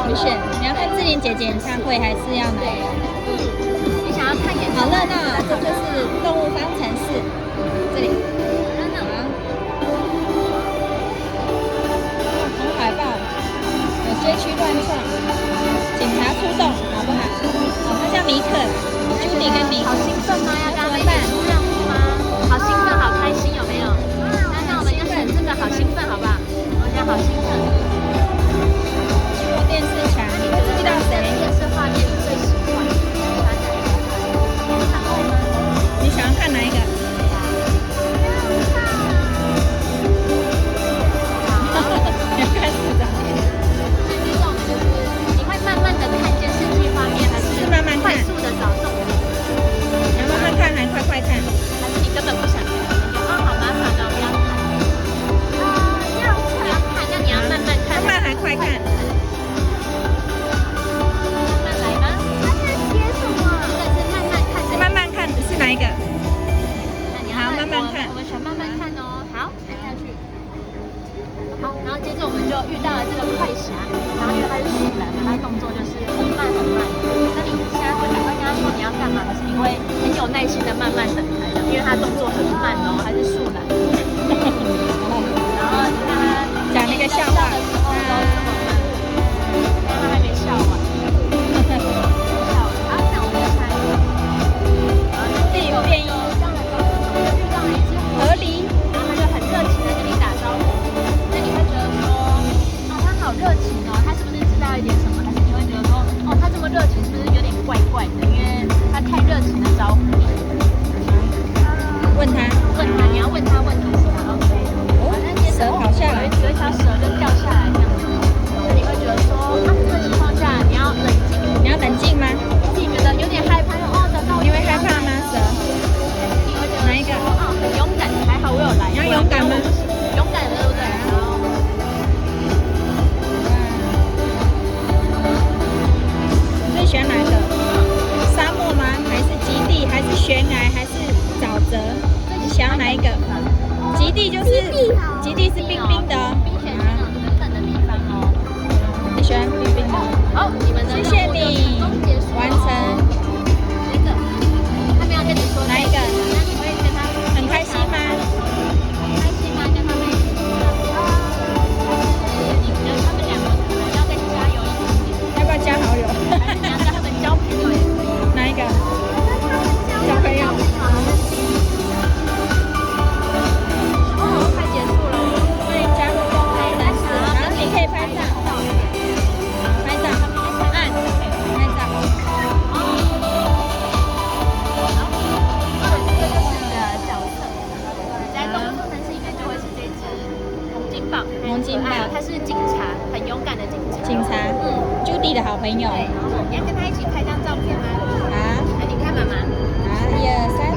你选，你要看志玲姐姐演唱会，还是要哪一个？你想要看演唱会？好热闹啊！这就是动物方程式，这里。热闹。红海豹，有街区乱窜，警察出动，好不好？哦，他叫米可，Judy 跟米可。好兴奋吗？要跟他们一起出任务吗？好兴奋，好开心，有没有？那我们就选这个，好兴奋，好不好？我觉得好兴奋。电视墙，你遇到谁？电视画面你最喜欢？你想要看哪一个？你要看市长。这种就是你会慢慢的看监视器画面，还是慢慢看？快速的找重点？你要慢慢看还快快看？还是你根本不想看？好麻烦哦，不要看。要看，那你要慢慢看。慢还快看？哪一个？好，慢慢看。我们选慢慢看哦。好，看下去。好，然后接着我们就遇到了这个快侠，然后因为他是树懒，他动作就是很慢很慢。那你现在会赶快跟他说你要干嘛，还是你会很有耐心的慢慢等他？因为他动作很慢哦，还是树懒。然后他讲那个笑话的时候都这么慢，但他还没笑完。河狸，然后他就很热情的跟你打招呼，那你会觉得说，哦，他好热情哦，他是不是知道一点什么？还是你会觉得说，哦，他这么热情是不是有点怪怪的？因为他太热情的招呼你。问他，你要问他问题是吗 ？OK。蛇跑下来，有一条蛇就掉下来这样子，那你会觉得说，这个情况下你要冷静，你要冷静吗？自己觉得有点害怕哦，找到你会害怕吗？蛇？你会觉得哪一个？哦，很勇敢，还好我有来。你要勇敢吗？勇敢的，对不对？你最喜欢哪个？沙漠吗？还是极地？还是悬崖？还是沼泽？你想要哪一个？极地就是极地是冰冰的哦。冰雪那种冷冷的地方哦。你喜欢冰冰的？好，你们的谢谢你，完成。这个，他没有跟你说哪一个？那你会跟他很开心吗？开心吗？跟他们一起吃的？你觉得他们两个可能要再加油一点点？要不要加好友？还是你要跟他们交朋友也可以？哪一个？交朋友。快结束了，欢迎加入公开人士，然后你可以拍照，拍照，拍照。这就是你的角色。你在动物方程式里面就会是这只洪金宝，洪金宝，他是警察，很勇敢的警察。警察，Judy 的好朋友。对，你要跟他一起拍张照片吗？好，那你看妈妈。好，1、2、3。